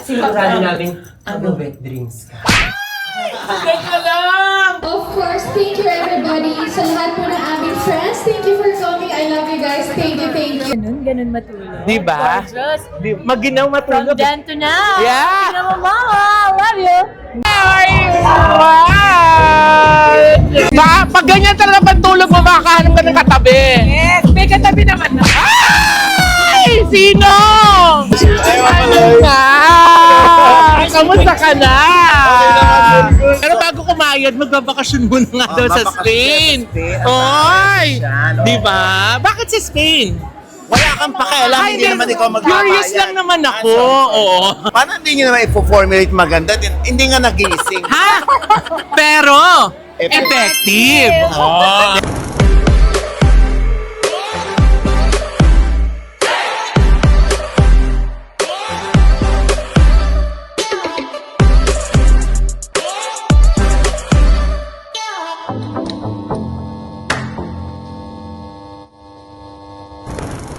Sigurado namin wet dreams ka. Teka lang! Of course, thank you everybody. Sa lahat po ng aming friends, thank you for coming. I love you guys. Thank you, thank you. Ganun matulog. Diba? Gorgeous. Maginaw From matulog. then to now. Yeah. Tingnan mo, mama. Love you. Pag ganyan talaga pantulog mo, makakahanap ka ng katabi. Yes, may katabi naman na. Ay! Sino? Kamusta ka na? Pero bago kumayod, magbabakasyon muna nga daw sa Spain. Oy! Di ba? Bakit sa Spain? Wala kang pakialam, hindi naman ikaw magbabayad. Curious lang naman ako. Oo. Paano hindi nyo naman i-formulate maganda? Hindi nga nagising. Ha? Pero, effective. Oh.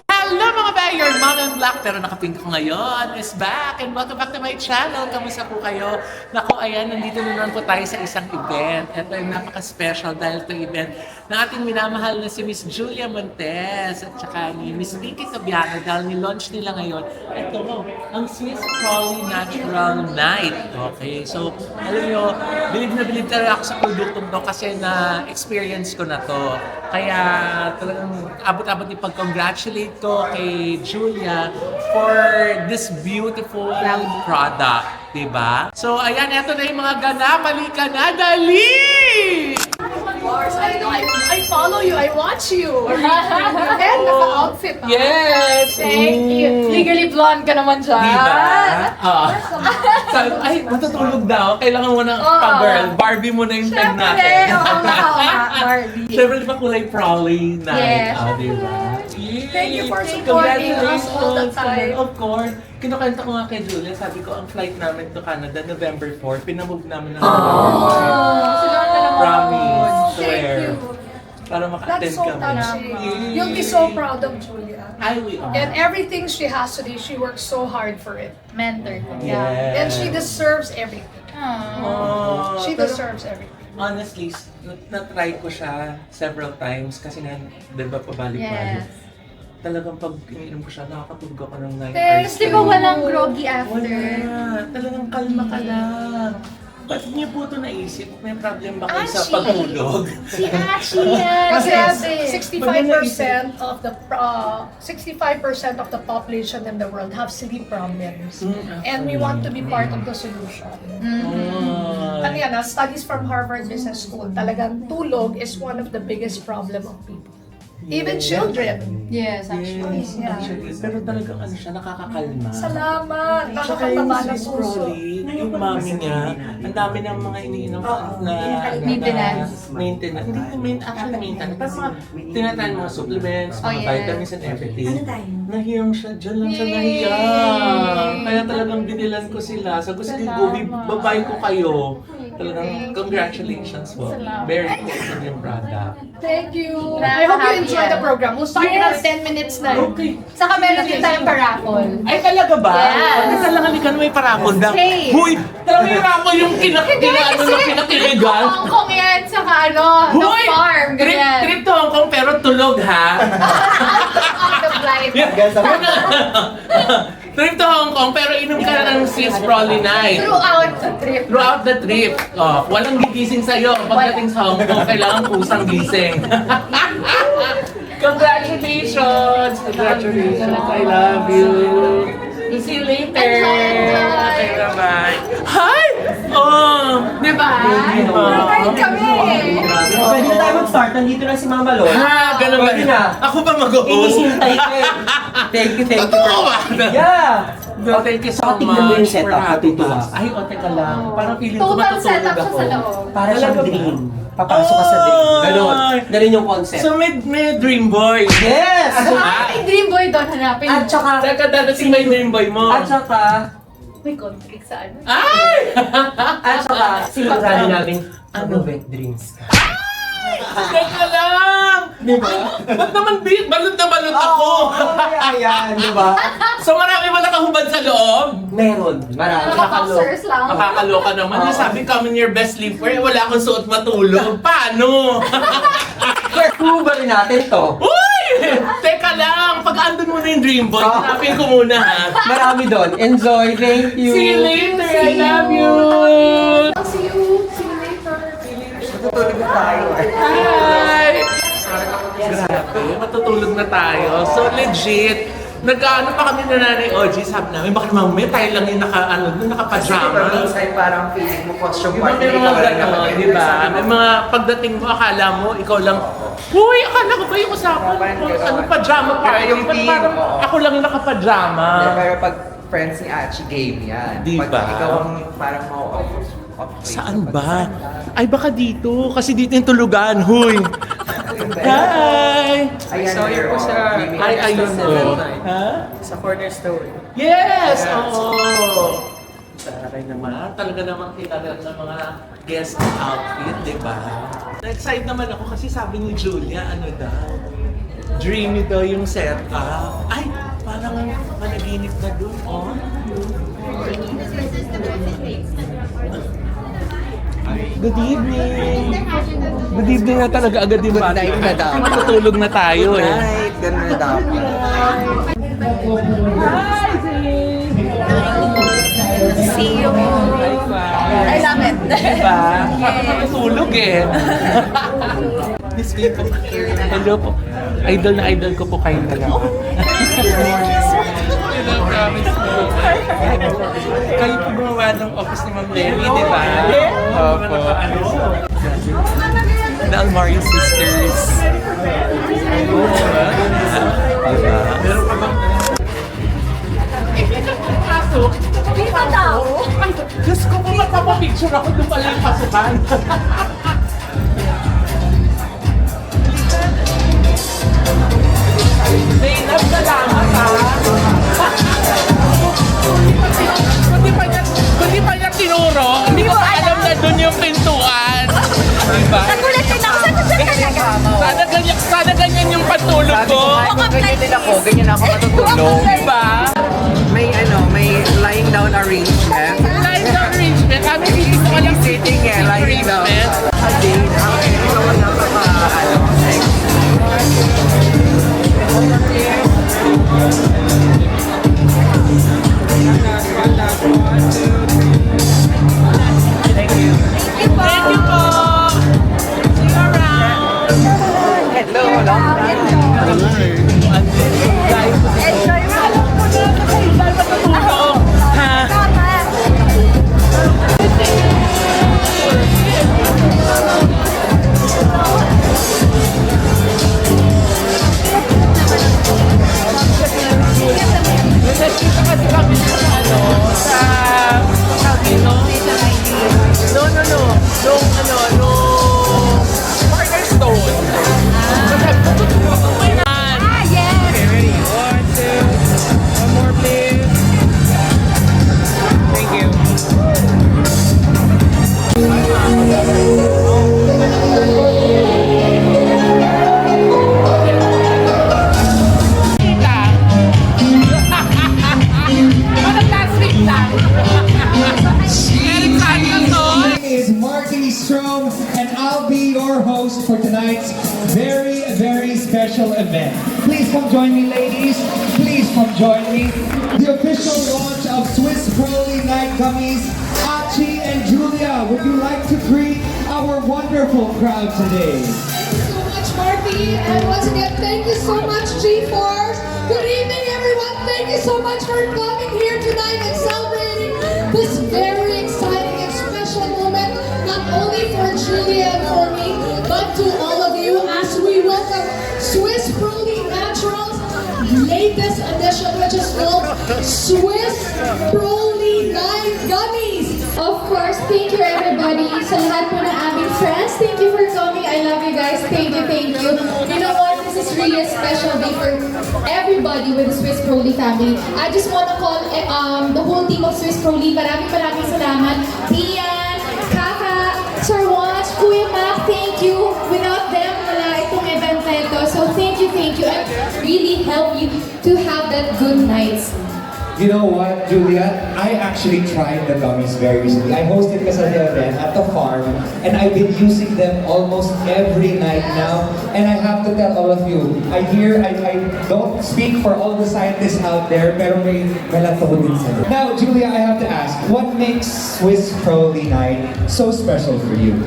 Hello mga bay, your mom and black, pero nakapink ko ngayon is back and welcome back to my channel. Kamusta po kayo? Naku, ayan, nandito na naman po tayo sa isang event. Ito ay napaka-special dahil ito event ng ating minamahal na si Miss Julia Montes at saka ni Miss Pinky Tobiano dahil ni-launch nila ngayon. Ito mo, ang Swiss Trolley Natural Night. Okay, so alam nyo, bilib talaga ako sa produktong to kasi na-experience ko na to. Kaya talagang abot-abot ipag-congratulate ko kay Julia for this beautiful product, diba? So, ayan, eto na yung mga ganap. Halika na, dali! Of course, I know. I follow you. I watch you. And naka-outfit. Yes! Thank you. Legally blonde ka naman dyan. Diba? Sabi ko, ay, matutulog daw. Kailangan mo ng pa-girl. Barbie mo na yung pen natin. Siyempre. Oo, Barbie. Siyempre, di ba kulay Prowley night? Yes. Diba? Thank you for supporting us all the time. Of course. Kinukanta ko nga kay Julia, sabi ko, ang flight namin to Canada, November 4, pinamove namin ng November 5. Promise, Thank swear. you. Para That's maka-attend so kami. touching. You'll be so proud of Julia. I will. And everything she has today, she works so hard for it. Mentor ko. Yes. And she deserves everything. Oh, She pero deserves everything. honestly, na-try ko siya several times kasi nga, di ba, pabalik-balik. Yes. Talagang pag ininom ko siya, nakakatulog ako ng 9 Yes, hours. Di ba walang groggy after? Wala. Talagang kalma ka lang. Ba't niyo po ito naisip? May problem ba kayo sa Ashi. pagtulog? Si Ashi yan. Kasi Grabe. 65% of the 65% of the population in the world have sleep problems, and we want to be part of the solution. Ano yan, studies from Harvard Business School, talagang tulog is one of the biggest problem of people. Even children. Yes, actually. Yeah. Actually, pero talagang ano siya, nakakakalma. Salamat! Tsaka yung Nakakataba ng Swiss puso. Trolley, yung mami niya, ang dami ng mga iniinom na Maintenance. Maintenance. Hindi actually maintenance. Pero mga tinatry mga supplements, Oh, mga yes. vitamins and everything. Nahiyang siya, dyan lang siya nahiyang. Kaya talagang binilan ko sila. So gusto ko, babay ko kayo. Talagang congratulations po. Very important yung product. Thank you! I hope you enjoy the program. We'll start in 10 minutes na. Okay. Saka meron din tayong paraffol. Ay, talaga ba? Yes. Ano talaga halika na may paramon daw? Hey. Huy! Talaga may paramon yung kinakiligan? Hong Kong yan, saka ano, the Huy! farm, ganyan. Trip to Hong Kong pero tulog ha? On the flight. Trip to Hong Kong pero inom ka na ng Swiss Trolley Night. Throughout the trip. Throughout the trip. Oh, walang gigising sa'yo. Pagdating sa Hong Kong, kailangan kusang gising. Congratulations! Congratulations! I love you! We'll see you later! Okay, bye-bye! Hi! Oh! Diba? Right kami! Pwede na tayo mag-start. Nandito na si Mama Lord. Ha! Ganun ba? Pwede na. Ako ba mag-host? Inisintay ko eh. Thank you. Totoo ba? Yeah! No, thank you so Tingnan mo yung much for setup, having matutuwa. us. Ay, o, teka lang. Parang feeling ko Total matutulog setup siya ako. sa loob. Para siyang Talaga ba? dream. Papasok ka sa dream. Ganon. Ay. Ganon yung concept. So, may dream boy. Yes! Ay, dream boy doon, hanapin. At saka, Teka, dadating ba yung dream boy mo? at saka, May conflict sa ano. Ay! at saka, sigurado namin wet dreams ka. Teka lang! Di ba? Ba't naman balot na balot ako? Ayan, di ba? So marami ba nakahubad sa loob? Meron. Marami. Mga boxers lang. Makakaloka naman. Yung sabi, come in your best sleepwear. Wala akong suot matulog. Paano? Kung ba rin natin to? Uy! Teka lang. Pag andun muna yung Dream Boy, hanapin ko muna ha. Marami doon. Enjoy. Thank you. See you later. I love you. See you later. Tutulog na tayo. Hi! Grabe, matutulog na tayo. So legit, nag-ano pa kami na nanay OG, sabi namin, baka naman may tayo lang yung naka-pajama. Minsan parang feeling mo costume Di ba party. may mga gano'n, di ba? May mga pagdating mo, akala mo, ikaw lang, uy, akala ko ba yung usapan? Ano, pajama party? Yung Ba't team, parang oo. ako lang yung nakapajama? Pero pag friends ni Achi, game yan. Di Pag ba? ikaw ang parang mau-off. Saan ba? Ay, baka dito. Kasi dito yung tulugan. Huy! Hi! Ayan, sorry po sa... Ay, ayun po. Ha? Sa cornerstone. Yes! Oo! Taray naman. Talaga namang kilala ng mga guest outfit, di ba? Na-excite naman ako kasi sabi ni Julia, ano daw, dreamy daw yung setup. Ay! Parang managinip na doon, oh. Good evening! Good evening na talaga agad yung bata. night na daw. Matutulog na tayo eh. Right, ganun na dapat. Hi, Zing! See you. I love it. Diba? Matutulog eh. Miss me po. Hello po. Idol na idol ko po kayong dalawa. Promise po. Kayo po gumawa ng office ni Ma'am Lenny, di ba? Opo. The Almario Sisters. Diba? Meron pa bang... Pasok? Di ba tao? Ay, Diyos ko po, magpapapicture ako doon pala yung pasukan. Zainab, salamat ha. Kundi pa niya tinuro, hindi ko pa alam na doon yung pintuan. Diba? Nagulat din ako. Sana ganyan yung patulog Sabi ko, ko. kahit ganyan din ako, ganyan ako matutulog. Diba? May lying down arrangement. Lying down arrangement. Ano hindi ko alam Sitting eh, lying down. arrangement. Again, ikaw ang Thank you po. See you around. Hello, long time. Enjoy mo. Matutulog. Ha? Nagkita kasi kami sa Calvino. No. Cornerstone. Kasi tutulog ko yan. Ah, yes. Okay, ready? 1, 2. One more, please. Thank you. Is Marty Strom, and I'll be your host for tonight's very, very special event. Please come join me, ladies. Please come join me. The official launch of Swiss Proli Night Gummies. Achi and Julia, would you like to greet our wonderful crowd today? So much, Marty. And once again, thank you so much, G-Force. Good evening, everyone. Thank you so much for coming here tonight and celebrating this very exciting and special moment, not only for Julia and for me, but to all of you as we welcome Swiss Proli Naturals latest edition, which is called Swiss Proli Night Gummies. Of course, thank you everybody sa lahat po ng aming friends. Thank you for coming. I love you guys. Thank you, thank you. You know what? This is really a special day for everybody with the Swiss Proli family. I just want to call the whole team of Swiss Proli. Maraming salamat. Ian, Kaka, Sir Watch, Kuya Mac, thank you. Without them, wala itong event na ito. make you and really help you to have that good night's sleep. You know what, Julia? I actually tried the gummies very recently. I hosted Casadia event at the farm, and I've been using them almost every night now. And I have to tell all of you, I don't speak for all the scientists out there, pero may melatonin sa loob. Now, Julia, I have to ask, what makes Swiss Proli Night so special for you?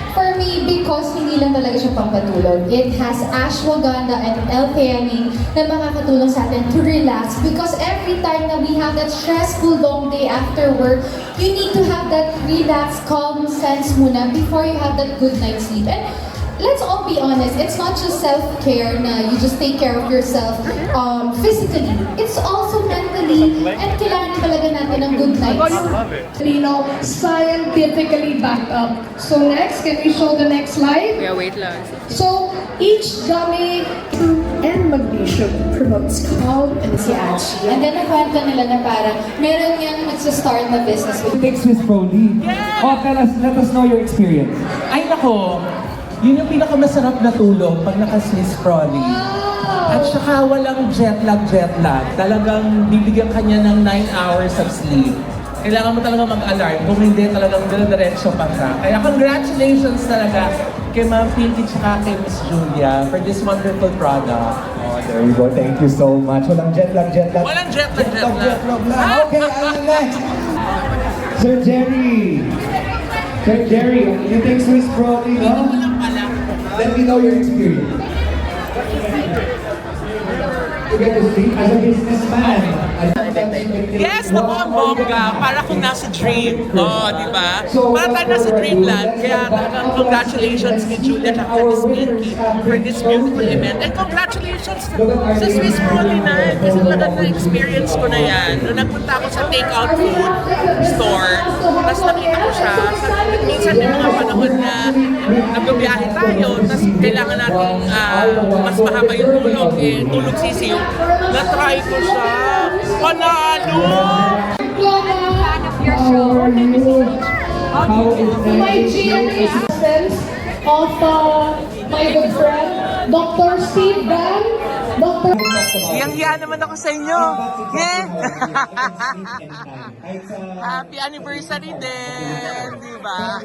For me, because hindi lang talaga siya pampatulog. It has ashwagandha and L-theanine na makakatulong sa atin to relax. Because every time na we have that stressful long day after work, you need to have that relaxed, calm sense muna before you have that good night's sleep. And let's all be honest, it's not just self-care na you just take care of yourself physically. It's also mentally, and kailangan talaga natin ng good nights. Scientifically backed up. So next, can we show the next slide? Yeah, wait lang. So each gummy and magnesium promotes calm and Si And then nakwento nila na parang meron yung magsa-start na business with Take Swiss Proli. Oh, let us know your experience. Ay nako, yun yung pinakamasarap na tulog pag naka-Swiss Proli. At saka walang jet lag. Talagang bibigyan kanya ng 9 hours of sleep. Kailangan mo talaga mag-alarm. Kung hindi, talagang dire-diretso pa ka. Kaya congratulations talaga kay Ma'am Pinky at kay Miss Julia for this wonderful product. Oh, there you go. Thank you so much. Walang jet lag. Walang jet lag. Okay, I'm next. Sir Jerry. Sir Jerry, you take Swiss Proli, no? Let me know your experience. You get to sleep as a businessman. Yes, naku ang bongga. Para kung nasa dream. Di ba? Para tayo nasa dreamland. Kaya talagang congratulations kay Julia at Miss Pinky for this beautiful event. And congratulations sa Swiss Proli Night. Kasi talagang na-experience ko na yan. Nung nagpunta ako sa take-out food store, tapos nakita ko siya. Minsan may mga panahon na nagbibiyahe tayo, tapos kailangan natin mas mahaba yung tulog. Tulog sisiyo. Na-try ko siya. Panalo! my GMA absence of my good friend, Dr. Steve Dan. Dr. Hiyang-hiya naman ako sa inyo. Yeah. Happy anniversary din, di ba?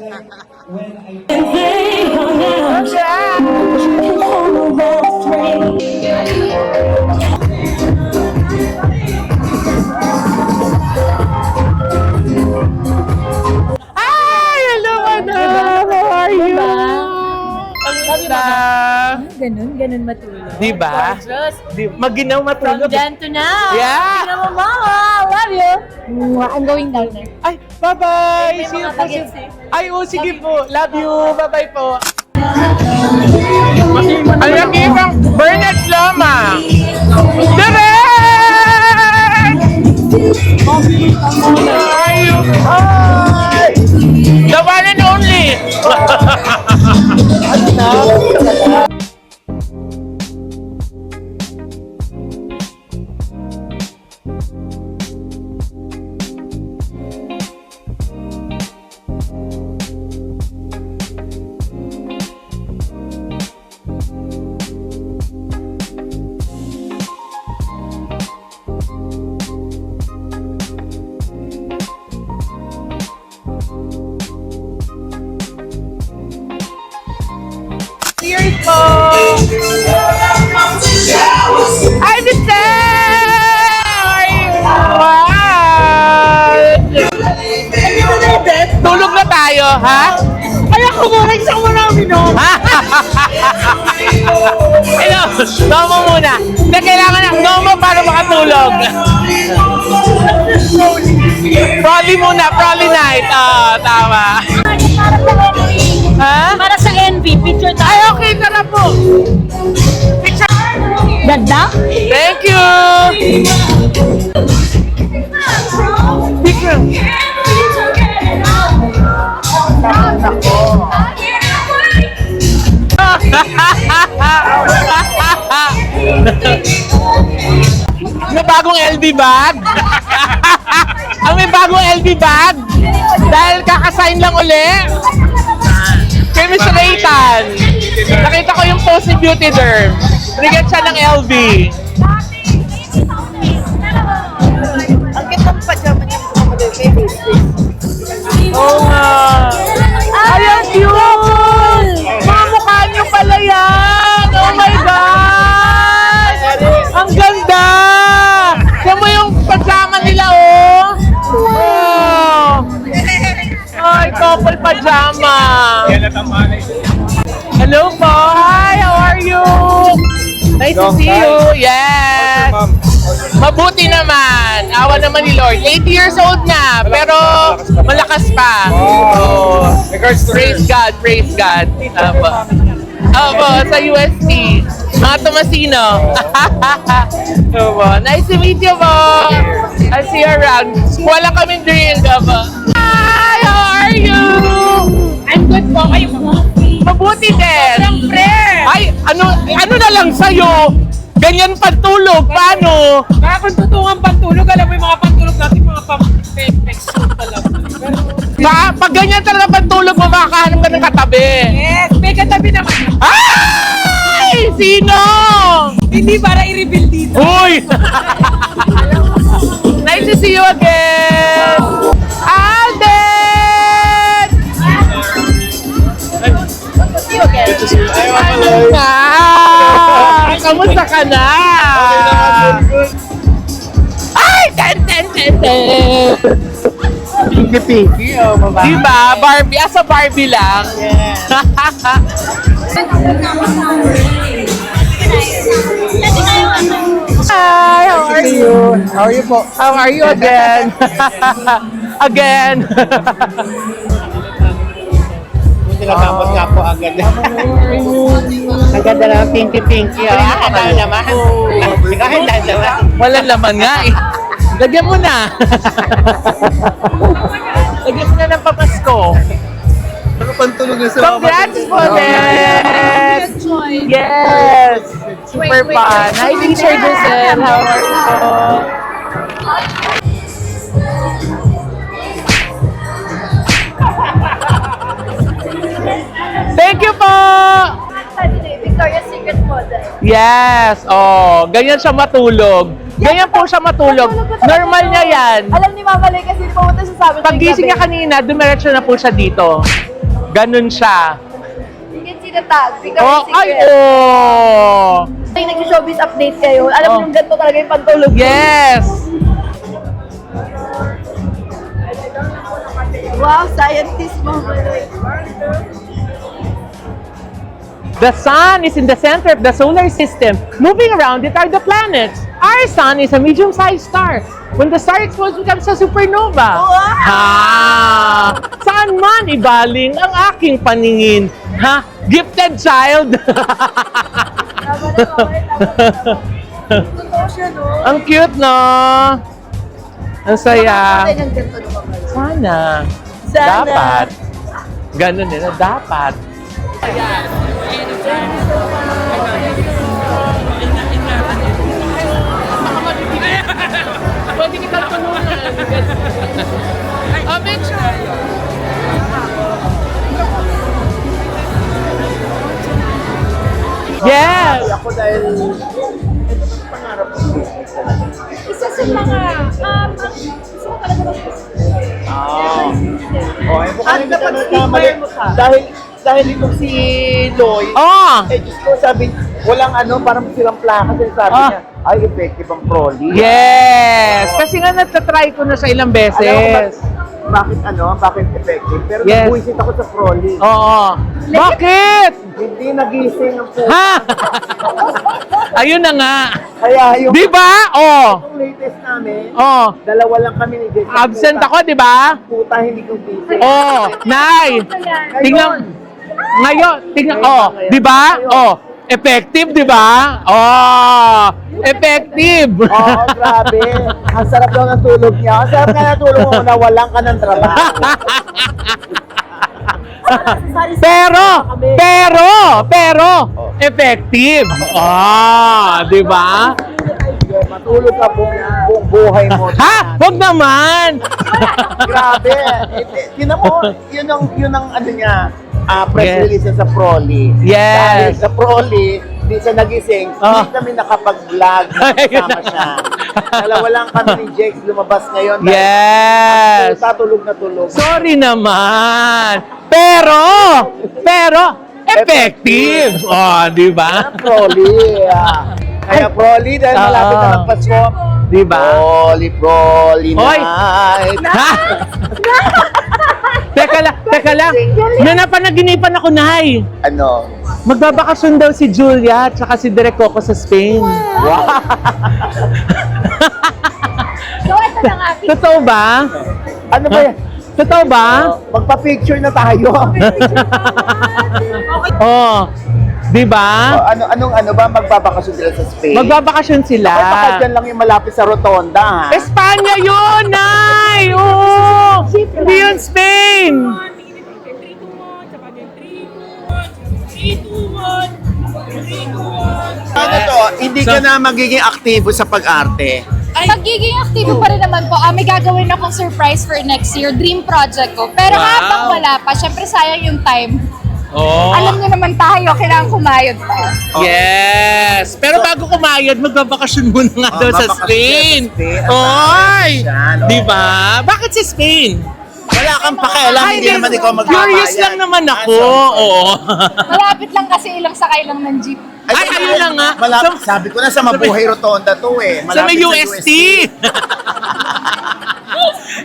Hi! Hello, madam! How are you? Ang ganda! Ganun matulog. Di ba? Maginaw matulog. From then to now. Yeah. Tingnan mo, mama. Love you. I'm going down there. Ay, bye-bye! May See you mga po. bagets eh. Ay, sige po. Love you. Bye-bye po. Ang laki ng Bernard Loma. Direk! Ay! The one and only! Cheers po! Hi, Michelle! Wow! Tulog na tayo, ha? Kaya ko muna, isang mo na uminom. Hello, Nomo muna. Hindi, kailangan na Nomo para makatulog. Proli muna, Proli night. Tama. Ha? Para sa NV, picture tayo. Ay, okay, tara po. Picture. Ganda? Thank you. Picture. May bagong LV bag? Ang may bagong LV bag? Dahil kakasign lang uli? Kay Miss Raytan. Nakita ko yung post ni Beauty Derm. Binigyan siya ng LV. Ang kitang pajama niya po kapatid. May face. Oo nga. Ay, ang cute! Mga mukha niyo pala yan! Oh my God! Ang ganda! Tignan mo yung pajama nila, oh! Oh! Ay, couple pajama! Hello po! Hi! How are you? Nice to see you! Yes! Mabuti naman. Awa naman ni Lord. 80 years old na, pero malakas pa. Oh. Praise God, praise God. Opo, sa UST. Mga Tomasino. Opo. Nice to meet you po. I'll see you around. Wala kaming drink. Opo. Hi, how are you? I'm good po. Kayo po? Mabuti din. Siyempre. Ay, ano na lang sa'yo? Ganyan pantulog, paano? Kaya kung tutungan pantulog, alam mo yung mga pantulog natin, mga pang-suit talaga. Pag ganyan talaga pantulog mo, makakahanap ka ng katabi. Yes, may katabi naman. Ay! Sino? Hindi para i-reveal dito. Uy! Nice to see you again! Alden! See you again. Ano nga? Kamusta ka na? Ay! Ten! Pinky, oh, baba. Diba? Barbie? Asa Barbie lang? Hi! How are you? How are you po? How are you again? Again! Tinatapos nga po agad. Ang ganda ng pinky. Oh. Ang naman. Kahit naman. Walang laman nga eh. Lagyan mo na. Lagyan mo na ng pamasko. Ano pantulog na sa Congrats po, Ned! Yes! Super fun. Hi, Teacher Giselle. How are you po? Thank you po! Victoria's Secret model. Yes! Oh, ganyan siya matulog. Ganyan po siya matulog. Normal niya yan. Alam ni Mama Lay kasi pumunta siya sa amin. Paggising niya kanina, dumiretso na po siya dito. Ganun siya. You can see the tag. Oh, Victoria's ay, Secret. oh! Ay, nag-showbiz update kayo. Alam mo Oh. yung ganito talaga yung pantulog. Yes! Wow, scientist Mama Lay. The sun is in the center of the solar system. Moving around it are the planets. Our sun is a medium-sized star. When the star explodes, becomes a supernova. Ha! Saan man ibaling ang aking paningin? Ha? Gifted child! Totoo siya, no? Ang cute, no? Ang saya. Ay, ng ganito no, Mama Lay. Sana. Sana. Dapat. Ganun nila. Dapat. Pwede kita tulungan. Oh, picture! Yes! Ako dahil Isa sa mga, gusto ko talaga Oh, ay mukhang hindi ka nagkamali. Dahil itong si Loy, Oh! eh Diyos ko sabi, walang parang silang plaka. Kasi sabi Ah. niya, ay effective ang Proli. Yes! Kasi nga natatry ko na siya ilang Alam mo beses. bakit effective? Pero Yes. nabuisit ako sa Proli. Oo. Bakit? Hindi nagising ang puso. Ha? Ayun na nga. Kaya yung Di ba? Oh. latest namin, Oh. dalawa lang kami ni Jessica. Absent ako, di ba? Puta, hindi ko gising. Oh. Nay. Tingnan. Ngayon. Tingnan. Oh. Di ba? Oh. Effective, di ba? Oh. Effective. Oo, grabe. Ang sarap daw ng tulog niya. Ang sarap nga ng tulog mo na walang ka ng trabaho. pero, effective. Ah, di ba? Matulog ka buong buhay mo. Ha? Wag naman. Grabe. Yun mo, yun ang ano niya. press Yes. release sa Proli. Yes. Dahil sa Proli, hindi siya nagising, hindi kami nakapag-vlog, nakasama siya. Dalawa lang kami ni Jex lumabas ngayon. dahil Yes! Tulog na tulog. Sorry naman! Pero, effective! Oh, di ba? Proli. Kaya Proli, dahil malapit na ng Pasko. Di ba? Proli Hoy! night. Teka lang. May napanaginipan ako, Nay. Ano? Magbabakasyon daw si Julia at saka si Direk Coco sa Spain. Wow. So, ito na nga. Totoo ba? Ano ba yan? Totoo ba? Magpa-picture na tayo. Oh, di ba? Ano ba magbabakasyon sila sa Spain? Magbabakasyon sila. Ay, baka dyan lang yung malapit sa Rotonda, ha? Espanya yun, Nay! Oo! Hindi yun Spain! Ano to? Hindi ka na magiging aktibo sa pag-arte. Magiging aktibo pa rin naman po. May gagawin akong surprise for next year. Dream project ko. Pero Wow. habang wala pa, syempre sayang yung time. Oh. Alam niyo naman tayo, kailangan kumayod pa. Yes! Pero bago kumayad, magbabakasyon muna nga daw sa magbakasyon Spain. sa Spain. Oy! Yan, oh. Di ba? Bakit sa Spain? Wala kang pakialam, hindi naman ikaw magbabayad. Curious lang naman ako. Oo. Malapit lang kasi ilang sakay lang ng jeep. Ay, ayun lang nga. Malapit, sabi ko na sa Mabuhay Rotonda to eh. Sa may UST.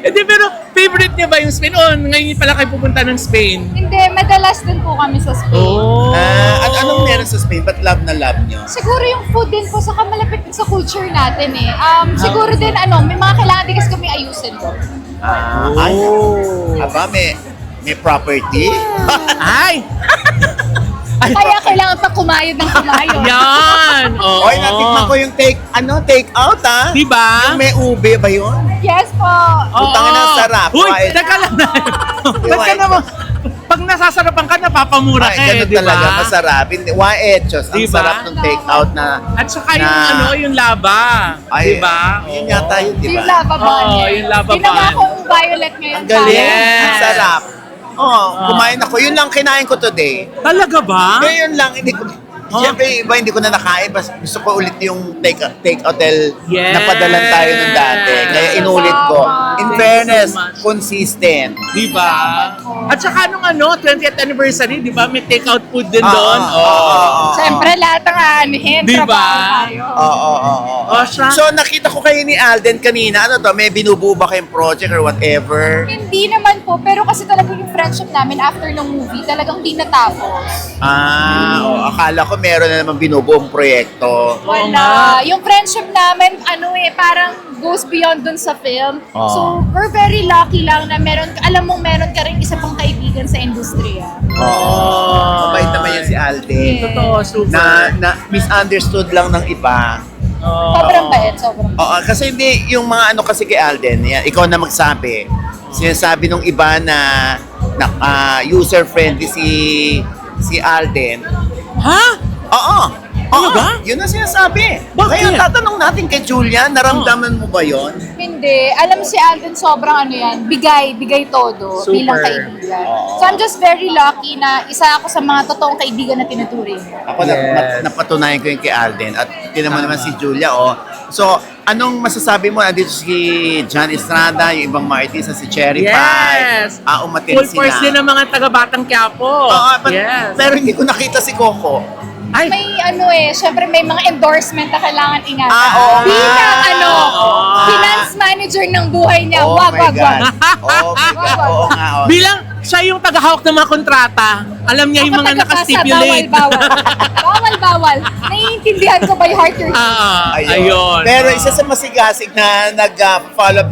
Hindi, pero favorite niya ba yung Spain? O, ngayon pala kayo pupunta ng Spain. Hindi, madalas din po kami sa Spain. Oh. Anong meron sa Spain? Ba't love na love nyo? Siguro yung food din po, saka malapit din sa culture natin eh. Siguro din may mga kailangan din kasi kami ayusin po. Ay, aba, may property? Ay! Kaya kailangan pa kumayod ng kumayod. Yan! Oo. Oy, natikman ko yung take out ha? Di ba? Yung may ube ba yun? Yes po. Putangin ang sarap. Uy, Why? teka lang na. Ba't ka naman? Pag nasasarapan ka, napapamura ka Ay, ganun di ba? talaga, masarap. Hechos, ang Diba? sarap ng take out na... At saka yung laba. Ay, Di ba? Yun yata yun, di Yung ba? lava bun. Oo, yung lava Ginawa bun. kong violet ngayon. Ang galing. Yes. Ang sarap. Kumain ako. Yun lang kinain ko today. Talaga ba? Ngayon lang, hindi ko... Siyempre, iba hindi ko na nakain. Basta gusto ko ulit yung take hotel Yes. na padalan tayo nung dati. Kaya inulit ko. In Thank fairness, you so much. consistent. Di ba? At saka nung 20th anniversary, di ba? May take-out food din Oo, doon. oo. Siyempre, lahat ng aanihin, Di ba? trabaho tayo. Oo. Oh, siya. So, nakita ko kayo ni Alden kanina. Ano to? May binubuo ba kayong project or whatever? Hindi naman po, pero kasi talaga yung friendship namin after ng movie, talagang di natapos. Akala ko meron na naman binubuong proyekto. Wala. Yung friendship namin, parang goes beyond dun sa film. Oo. So, we're very lucky lang na alam mong meron ka rin isa pang kaibigan sa industriya. Oo. Mabait naman yan si Alden. Totoo, super. Na misunderstood lang ng iba. Sobrang bait, sobrang bait. Oo, kasi hindi yung mga ano kasi kay Alden, yan, ikaw na magsabi. Sinasabi nung iba na user-friendly si Alden. Ha? Oo. Ano Oo, ba? yun ang sinasabi. Bakit? Kaya tatanong natin kay Julia, naramdaman mo ba yon? Hindi. Alam si Alden, sobrang bigay todo Super. bilang kaibigan. So I'm just very lucky na isa ako sa mga totoong kaibigan na tinuturing. Ako Yes. napatunayan ko yung kay Alden at tinaman naman si Julia. So, anong masasabi mo? Andito si John Estrada, yung ibang mga artista, si Cherry Pie. Yes! Umatin Full sila. force din ng mga taga-Batang Quiapo. Yes. Pero hindi ko nakita si Coco. Ay, May syempre may mga endorsement na kailangan ingatan. Oo nga. Bilang Oo. finance manager ng buhay niya. Oh Wag, my wag, wag. God. Oh my God. Oo nga. Oh. bilang siya yung taga-hawak ng mga kontrata, alam niya yung Ako mga tagapasa, nakastipulate. Bawal. Naiintindihan ko by heart your Ayun. Pero isa sa masigasig na nag-follow up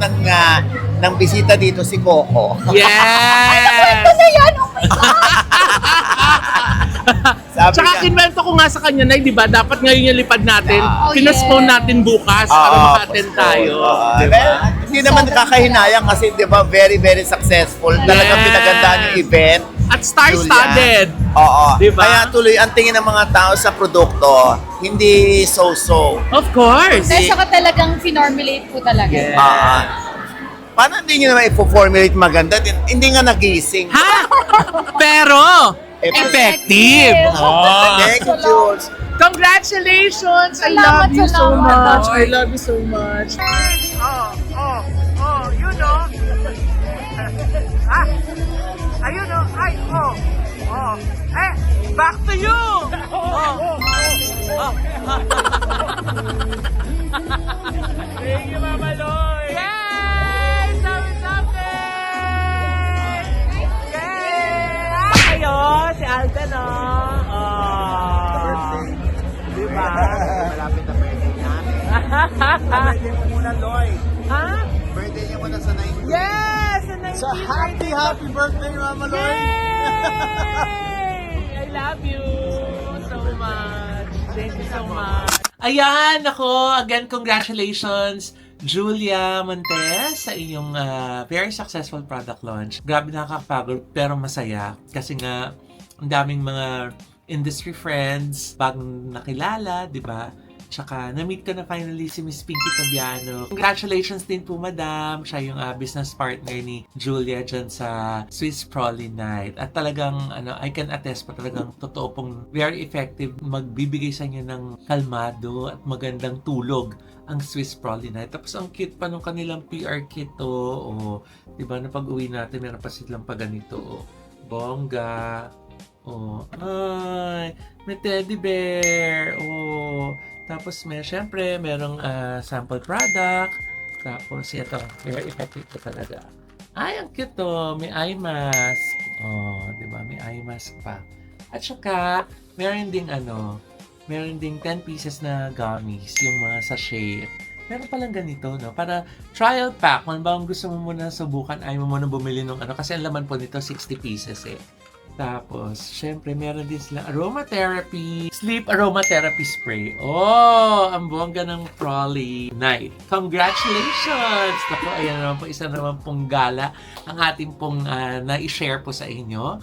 ng bisita dito si Coco. Yes! Ano na yan? Oh my God! Sabi Tsaka niya, kinwento ko nga sa kanya na, di ba, dapat ngayon yung lipad natin, Oh, pinaspone yeah. natin bukas para maka-attend tayo. Di ba? Well, hindi naman nakakahinayang kasi di ba very very successful. Talagang Yes. pinagandaan yung event. At star-studded. Oo. Diba? Kaya tuloy ang tingin ng mga tao sa produkto, hindi so-so. Of course. Dahil saka talagang finormulate po talaga. Yes. Paano hindi nyo naman i-formulate maganda? Hindi nga nagising. Ha? Pero, effective! Oh. Thank you, Jules. Congratulations! I Salamat, love you so salamat. much. I love you so much. You know. Ayun o. Ay, back to you! Thank you, Mama Loy! Yay! Something! Yay! Ayun, si Alden, o. Diba? Malapit na birthday namin. Birthday mo muna, Loy. Ha? Birthday niya muna sa 19. Yes! Sa 19th So, happy birthday, Mama Loy. Yay! I love you so much. Thank you so much. Ayan, ako, again, congratulations, Julia Montes, sa iyong very successful product launch. Grabe nakakapagod, pero masaya. Kasi nga, ang daming mga industry friends, bagong nakilala, di ba? Tsaka, na-meet ko na finally si Miss Pinky Tobiano. Congratulations din po, Madam. Siya yung business partner ni Julia dyan sa Swiss Prolly Night. At talagang, I can attest po talagang totoo pong very effective. Magbibigay sa inyo ng kalmado at magandang tulog ang Swiss Prolly Night. Tapos, ang cute pa nung kanilang PR kit, o, diba, na pag-uwi natin, meron pa silang pa ganito, bongga, ay, may teddy bear, tapos syempre, merong sample product. Tapos ito, very effective to talaga. Ay, ang cute to. May eye mask. Di ba? May eye mask pa. At saka, meron ding 10 pieces na gummies, yung mga sachet. Meron palang ganito, no? Para trial pack. Kung ba gusto mo muna subukan, ayaw mo muna bumili ng kasi ang laman po nito 60 pieces eh. Tapos, syempre, meron din silang aromatherapy, sleep aromatherapy spray. Ang bongga ng Prolly Night. Congratulations! Naku, ayan naman po, isa naman pong gala ang ating pong na-share po sa inyo.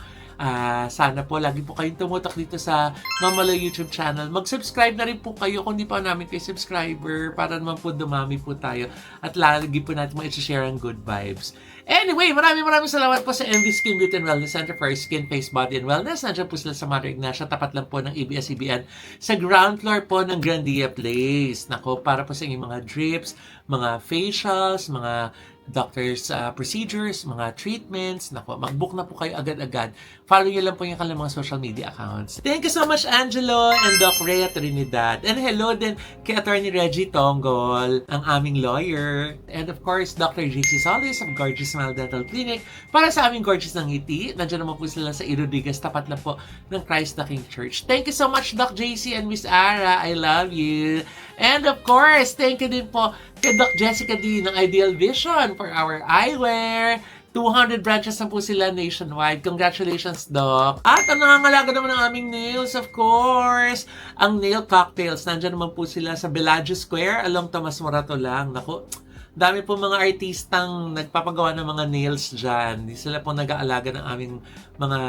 Sana po, lagi po kayong tumutok dito sa Mama Loy YouTube channel. Mag-subscribe na rin po kayo kung di pa namin kayo subscriber para naman po dumami po tayo at lagi po natin ma-share ang good vibes. Anyway, maraming salamat po sa MV Skin Beauty and Wellness Center for Skin, Face, Body and Wellness. Nandiyan po sila sa Mother Ignacia, tapat lang po ng ABS-CBN sa ground floor po ng Grandia Place. Nako, para po sa inyong mga drips, mga facials, mga doctor's procedures, mga treatments. Nako, mag-book na po kayo agad-agad. Follow nyo lang po yung kanilang mga social media accounts. Thank you so much, Angelo and Doc Rhea Trinidad. And hello din kay Attorney Reggie Tonggol, ang aming lawyer. And of course, Dr. JC Solis of Gorgeous Smile Dental Clinic. Para sa aming gorgeous ng ngiti, nandiyan naman po sila sa Rodriguez, tapat na po ng Christ the King Church. Thank you so much, Doc JC and Miss Ara. I love you. And of course, thank you din po kay Doc Jessica D ng Ideal Vision for our eyewear. 200 branches na po sila nationwide. Congratulations, Doc. At ang nangangalaga naman ng aming nails, of course, ang nail cocktails. Nandiyan naman po sila sa Bellagio Square along Tomas Morato lang. Naku, dami po mga artistang nagpapagawa ng mga nails dyan. Sila po nag-aalaga ng aming mga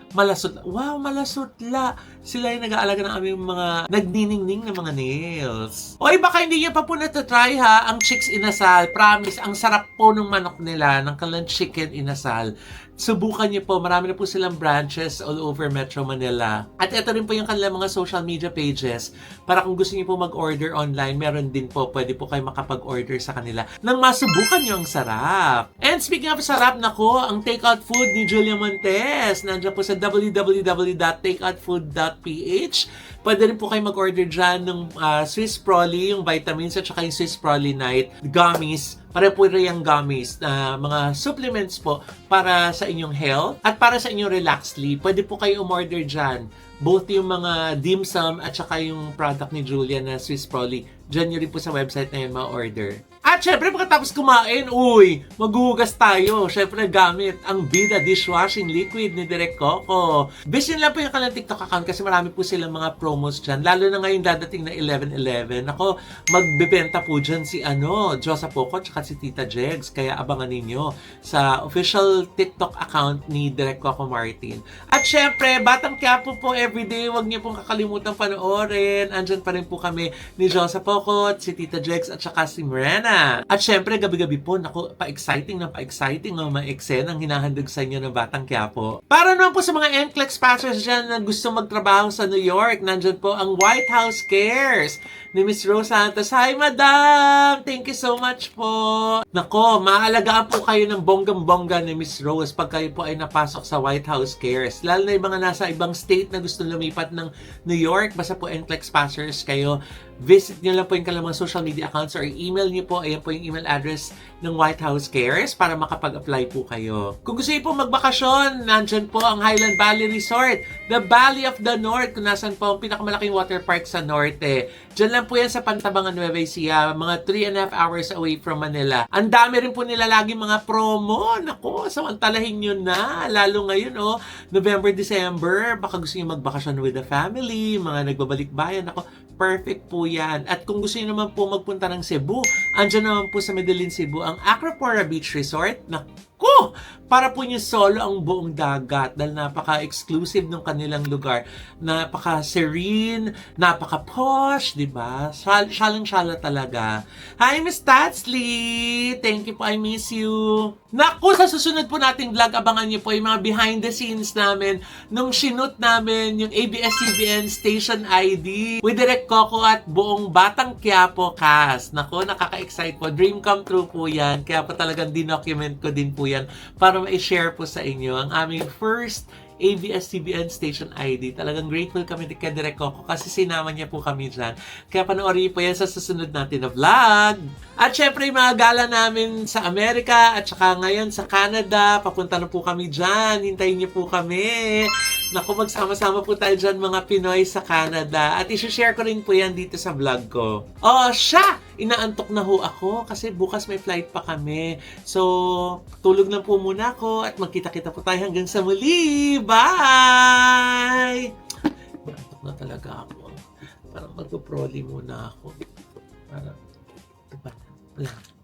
malasot. Wow, malasutla! Sila yung nag-aalaga ng aming mga nagniningning ng mga nails. Oy, baka hindi niyo pa po na-try ha, ang Chicks Inasal. Promise, ang sarap po ng manok nila, ng kanilang chicken inasal. Subukan niyo po, marami na po silang branches all over Metro Manila. At ito rin po yung kanilang mga social media pages. Para kung gusto niyo po mag-order online, meron din po, pwede po kayo makapag-order sa kanila nang masubukan niyo ang sarap. And speaking of sarap, nako, ang takeout food ni Julia Montes. Nandiyan po sa www.takeoutfood.ph. Pwede rin po kayo mag-order dyan ng Swiss Prolly, yung vitamins at saka yung Swiss Prolly Night gummies. Para po rin yung gummies na mga supplements po para sa inyong health at para sa inyong relaxed sleep. Pwede po kayo umorder dyan. Both yung mga dim sum at saka yung product ni Julia na Swiss Prolly. Diyan nyo rin po sa website na yun ma-order. At syempre, pagkatapos kumain, maghuhugas tayo. Syempre, gamit ang Vida Dishwashing Liquid ni Direk Coco. Visit lang po yung kanilang TikTok account kasi marami po silang mga promos dyan. Lalo na ngayon dadating na 11/11. Ako, magbebenta po dyan si Josa Poco at si Tita Jegs. Kaya abangan ninyo sa official TikTok account ni Direk Coco Martin. At syempre, Batang Quiapo po everyday. Huwag niyo pong kakalimutan panoorin. Andyan pa rin po kami ni Josa Poco, si Tita Jegs at saka si Mirena. At syempre, gabi-gabi po, naku, pa-exciting ng mga eksena ang hinahandog sa inyo ng Batang Quiapo. Para naman po sa mga NCLEX passers dyan na gusto magtrabaho sa New York, nandyan po ang White House Cares ni Miss Rose Santos. Hi, Madam! Thank you so much po. Nako, maalagaan po kayo ng bonggang-bongga ni Miss Rose pag kayo po ay napasok sa White House Cares. Lalo na yung mga nasa ibang state na gusto lumipat ng New York, basta po NCLEX passers kayo, visit nyo lang po yung kanilang social media accounts or email nyo po. Ayan po yung email address ng White House Cares para makapag-apply po kayo. Kung gusto nyo po magbakasyon, nandyan po ang Highland Valley Resort, the Valley of the North, kung nasan po ang pinakamalaking water park sa norte. Diyan lang po yan sa Pantabangan, Nueva Ecija, mga 3.5 hours away from Manila. Ang dami rin po nila lagi mga promo. Naku, samantalahin nyo na. Lalo ngayon, November, December, baka gusto nyo magbakasyon with the family, mga nagbabalik bayan. Naku, perfect po yan. At kung gusto nyo naman po magpunta ng Cebu, andyan naman po sa Medellin, Cebu, ang Acropora Beach Resort. Naku! Para po nyo solo ang buong dagat dahil napaka-exclusive ng kanilang lugar. Napaka-serene, napaka-posh, di ba? Syalang-syala talaga. Hi, Miss Tatsley! Thank you po, I miss you. Naku, sa susunod po nating vlog, abangan nyo po yung mga behind the scenes namin nung shoot namin yung ABS-CBN Station ID with Direk Coco at buong Batang Quiapo cast. Naku, nakaka-excite po. Dream come true po yan. Kaya po talagang dinocument ko din po yan para ma-share po sa inyo ang aming first ABS-CBN Station ID. Talagang grateful kami kay Direk Coco kasi sinama niya po kami dyan. Kaya panoorin po yan sa susunod natin na vlog. At syempre, yung mga gala namin sa Amerika at saka ngayon sa Canada, papunta na po kami dyan. Hintayin niyo po kami. Naku, magsama-sama po tayo dyan mga Pinoy sa Canada. At isi-share ko rin po yan dito sa vlog ko. Siya! Inaantok na ho ako kasi bukas may flight pa kami. So, tulog na po muna ako at magkita-kita po tayo hanggang sa muli. Bye! Inaantok na talaga ako. Parang magpo-proli muna ako. Parang, ito ba? Wala.